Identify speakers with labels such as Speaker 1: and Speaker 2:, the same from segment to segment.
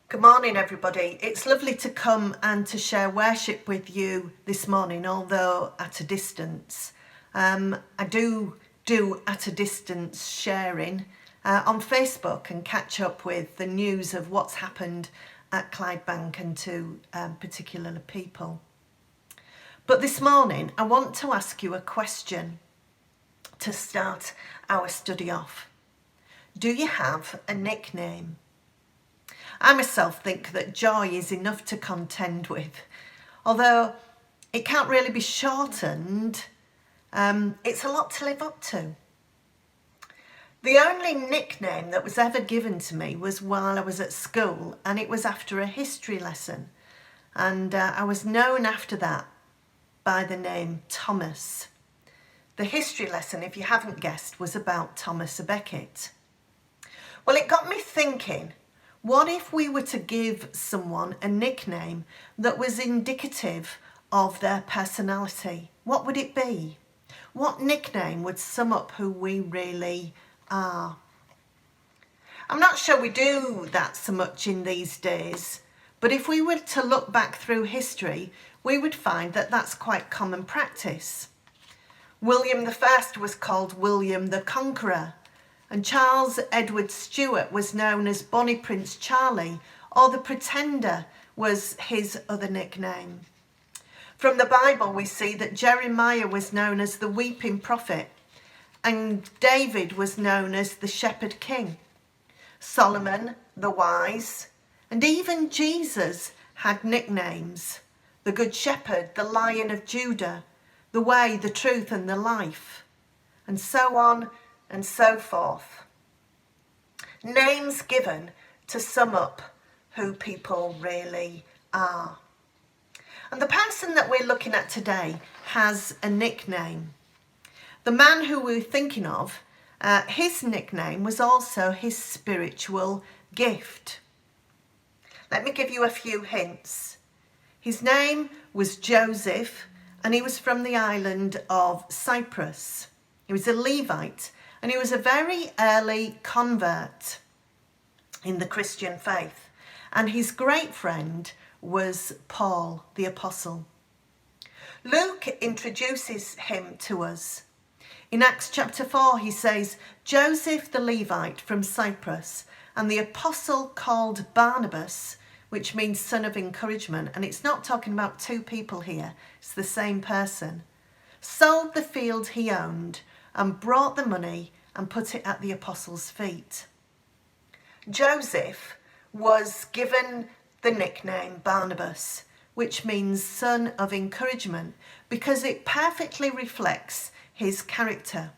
Speaker 1: Good morning, everybody. It's lovely to come and to share worship with you this morning, although at a distance. I do at a distance sharing on Facebook and catch up with the news of what's happened at Clydebank and to particular people. But this morning, I want to ask you a question to start our study off. Do you have a nickname? I myself think that joy is enough to contend with. Although it can't really be shortened, it's a lot to live up to. The only nickname that was ever given to me was while I was at school, and it was after a history lesson. And I was known after that by the name Thomas. The history lesson, if you haven't guessed, was about Thomas Beckett. Well, it got me thinking, what if we were to give someone a nickname that was indicative of their personality? What would it be? What nickname would sum up who we really are? I'm not sure we do that so much in these days, but if we were to look back through history, we would find that that's quite common practice. William I was called William the Conqueror, and Charles Edward Stuart was known as Bonnie Prince Charlie, or the Pretender was his other nickname. From the Bible we see that Jeremiah was known as the Weeping Prophet, and David was known as the Shepherd King, Solomon the Wise, and even Jesus had nicknames: the Good Shepherd, the Lion of Judah, the Way, the Truth and the Life, and so on and so forth. Names given to sum up who people really are. And the person that we're looking at today has a nickname. The man who we're thinking of, his nickname was also his spiritual gift. Let me give you a few hints. His name was Joseph, and he was from the island of Cyprus. He was a Levite, and he was a very early convert in the Christian faith. And his great friend was Paul the Apostle. Luke introduces him to us. In Acts chapter 4, he says, Joseph the Levite from Cyprus, and the apostle called Barnabas, which means son of encouragement. And it's not talking about two people here, it's the same person, sold the field he owned and brought the money and put it at the apostles' feet. Joseph was given the nickname Barnabas, which means son of encouragement, because it perfectly reflects his character.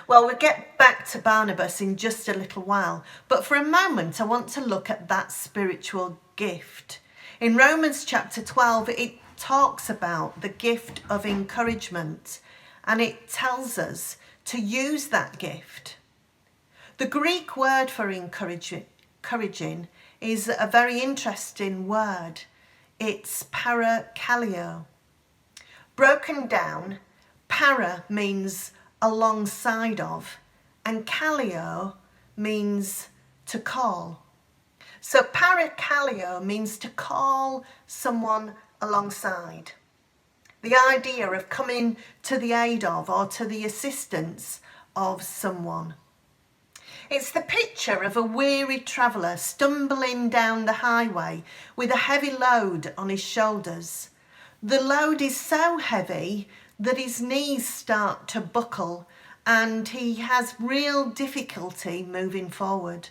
Speaker 1: Well, we'll get back to Barnabas in just a little while, but for a moment I want to look at that spiritual gift. In Romans chapter 12, it talks about the gift of encouragement, and it tells us to use that gift. The Greek word for encouraging is a very interesting word. It's parakaleo. Broken down, para means alongside of, and kaleo means to call. So parakaleo means to call someone alongside. The idea of coming to the aid of or to the assistance of someone. It's the picture of a weary traveller stumbling down the highway with a heavy load on his shoulders. The load is so heavy that his knees start to buckle and he has real difficulty moving forward.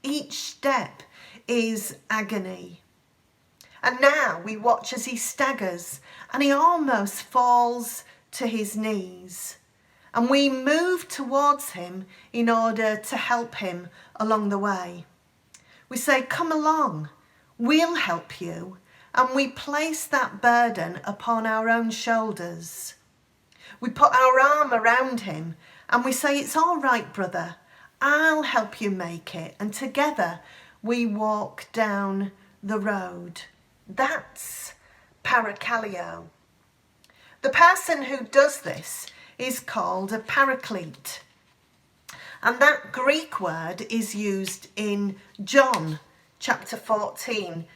Speaker 1: Each step is agony. And now we watch as he staggers and he almost falls to his knees. And we move towards him in order to help him along the way. We say, come along, we'll help you. And we place that burden upon our own shoulders. We put our arm around him and we say, it's all right, brother, I'll help you make it. And together we walk down the road. That's parakaleo. The person who does this is called a paraclete. And that Greek word is used in John chapter 14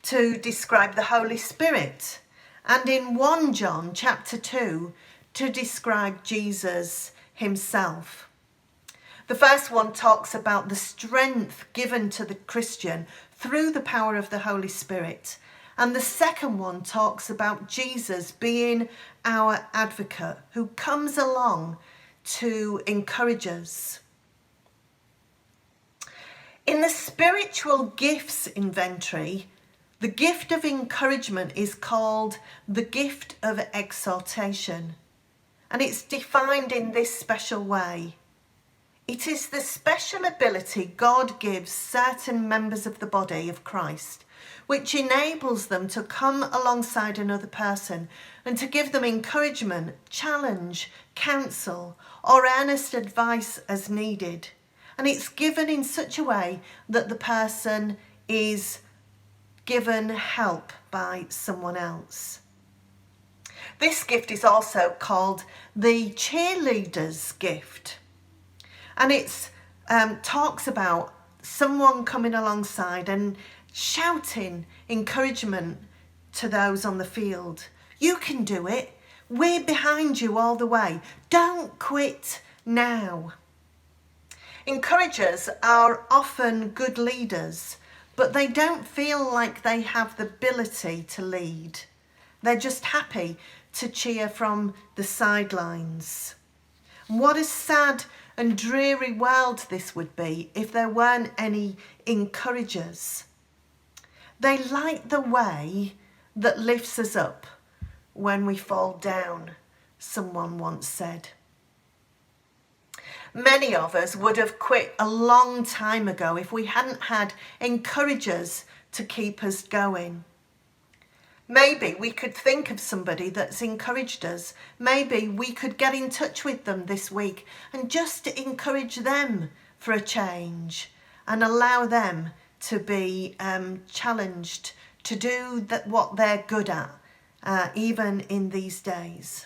Speaker 1: to describe the Holy Spirit, and in 1 John chapter 2 to describe Jesus himself. The first one talks about the strength given to the Christian through the power of the Holy Spirit. And the second one talks about Jesus being our advocate who comes along to encourage us. In the spiritual gifts inventory, the gift of encouragement is called the gift of exhortation. And it's defined in this special way. It is the special ability God gives certain members of the body of Christ, which enables them to come alongside another person and to give them encouragement, challenge, counsel, or earnest advice as needed. And it's given in such a way that the person is given help by someone else. This gift is also called the cheerleader's gift. And it talks about someone coming alongside and shouting encouragement to those on the field. You can do it. We're behind you all the way. Don't quit now. Encouragers are often good leaders, but they don't feel like they have the ability to lead. They're just happy to cheer from the sidelines. What a sad and dreary world this would be if there weren't any encouragers. They light the way that lifts us up when we fall down, someone once said. Many of us would have quit a long time ago if we hadn't had encouragers to keep us going. Maybe we could think of somebody that's encouraged us. Maybe we could get in touch with them this week and just encourage them for a change and allow them to be challenged to do what they're good at, even in these days.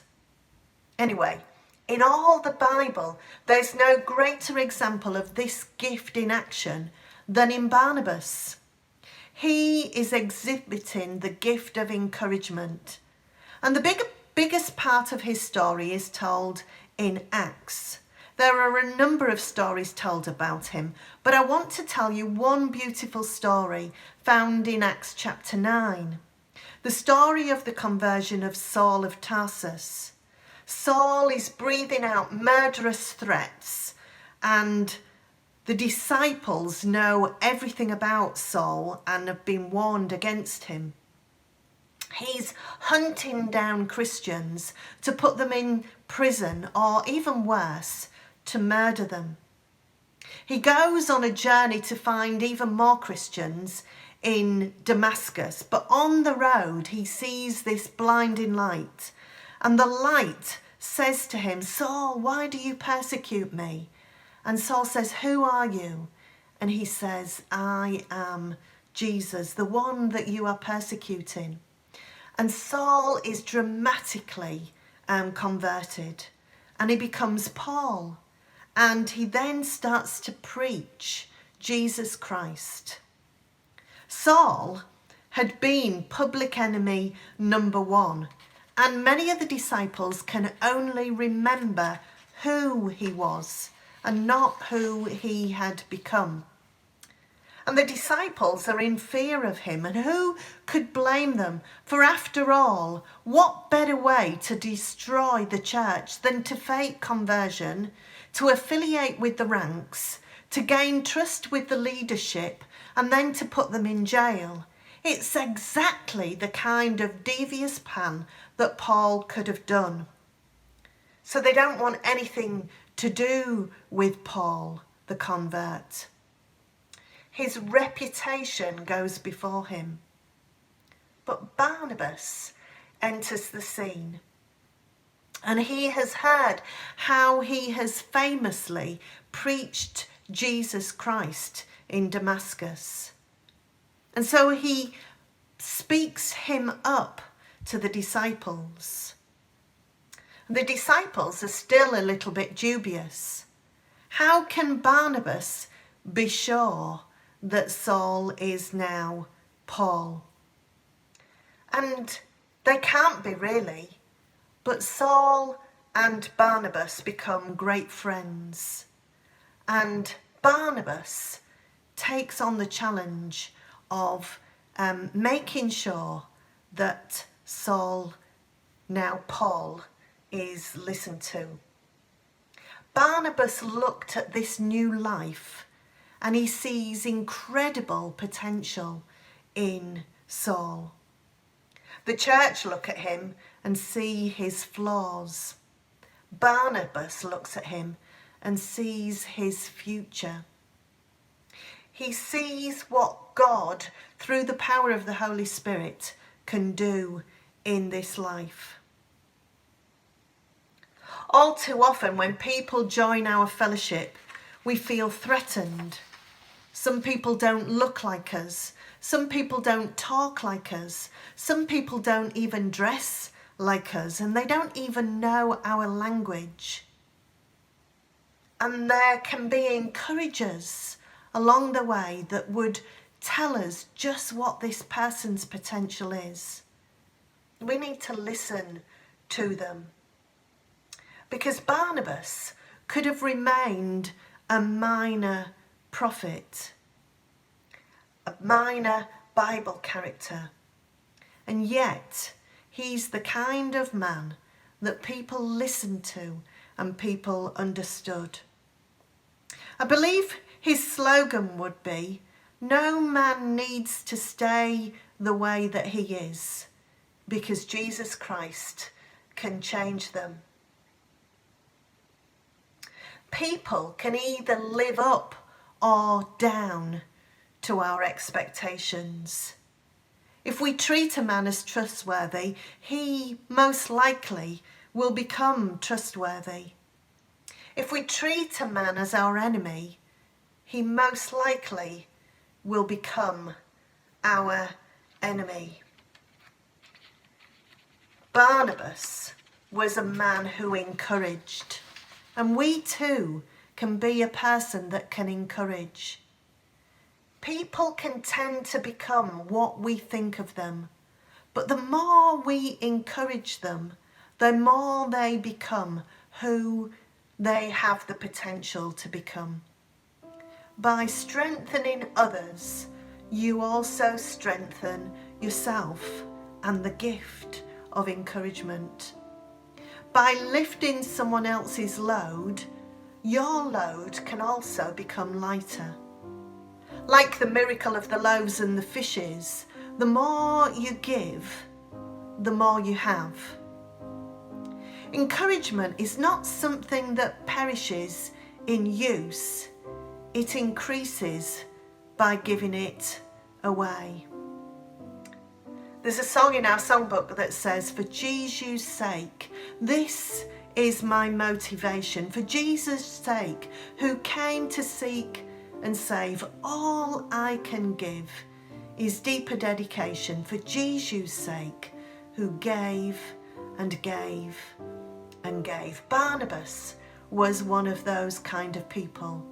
Speaker 1: Anyway, in all the Bible, there's no greater example of this gift in action than in Barnabas. He is exhibiting the gift of encouragement. And the biggest part of his story is told in Acts. There are a number of stories told about him, but I want to tell you one beautiful story found in Acts chapter 9. The story of the conversion of Saul of Tarsus. Saul is breathing out murderous threats, and the disciples know everything about Saul and have been warned against him. He's hunting down Christians to put them in prison, or even worse, to murder them. He goes on a journey to find even more Christians in Damascus, but on the road he sees this blinding light, and the light says to him, "Saul, why do you persecute me?" And Saul says, "Who are you?" And he says, "I am Jesus, the one that you are persecuting." And Saul is dramatically converted, and he becomes Paul. And he then starts to preach Jesus Christ. Saul had been public enemy number one, and many of the disciples can only remember who he was and not who he had become. And the disciples are in fear of him, and who could blame them? For after all, what better way to destroy the church than to fake conversion, to affiliate with the ranks, to gain trust with the leadership, and then to put them in jail? It's exactly the kind of devious plan that Paul could have done. So they don't want anything to do with Paul, the convert. His reputation goes before him. But Barnabas enters the scene, and he has heard how he has famously preached Jesus Christ in Damascus. And so he speaks him up to the disciples. The disciples are still a little bit dubious. How can Barnabas be sure that Saul is now Paul. And they can't be really, but Saul and Barnabas become great friends. And Barnabas takes on the challenge of making sure that Saul, now Paul, is listened to. Barnabas looked at this new life and he sees incredible potential in Saul. The church look at him and see his flaws. Barnabas looks at him and sees his future. He sees what God, through the power of the Holy Spirit, can do in this life. All too often when people join our fellowship, we feel threatened. Some people don't look like us. Some people don't talk like us. Some people don't even dress like us, and they don't even know our language. And there can be encouragers along the way that would tell us just what this person's potential is. We need to listen to them. Because Barnabas could have remained a minor prophet, a minor Bible character, and yet he's the kind of man that people listened to and people understood. I believe his slogan would be, "No man needs to stay the way that he is, because Jesus Christ can change them." People can either live up or down to our expectations. If we treat a man as trustworthy, he most likely will become trustworthy. If we treat a man as our enemy, he most likely will become our enemy. Barnabas was a man who encouraged, and we too can be a person that can encourage. People can tend to become what we think of them, but the more we encourage them, the more they become who they have the potential to become. By strengthening others, you also strengthen yourself and the gift of encouragement. By lifting someone else's load, your load can also become lighter. Like the miracle of the loaves and the fishes, the more you give, the more you have. Encouragement is not something that perishes in use. It increases by giving it away. There's a song in our songbook that says, "For Jesus' sake, this is my motivation. For Jesus' sake, who came to seek and save, all I can give is deeper dedication. For Jesus' sake, who gave and gave and gave." Barnabas was one of those kind of people.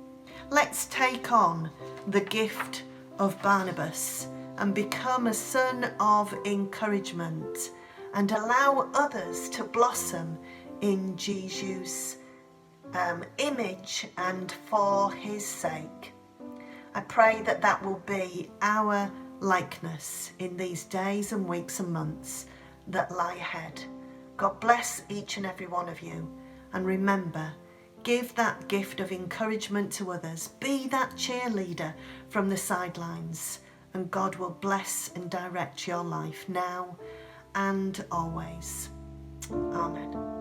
Speaker 1: Let's take on the gift of Barnabas and become a son of encouragement and allow others to blossom in Jesus' image and for his sake. I pray that that will be our likeness in these days and weeks and months that lie ahead. God bless each and every one of you, and remember, give that gift of encouragement to others. Be that cheerleader from the sidelines, and God will bless and direct your life now and always. Amen.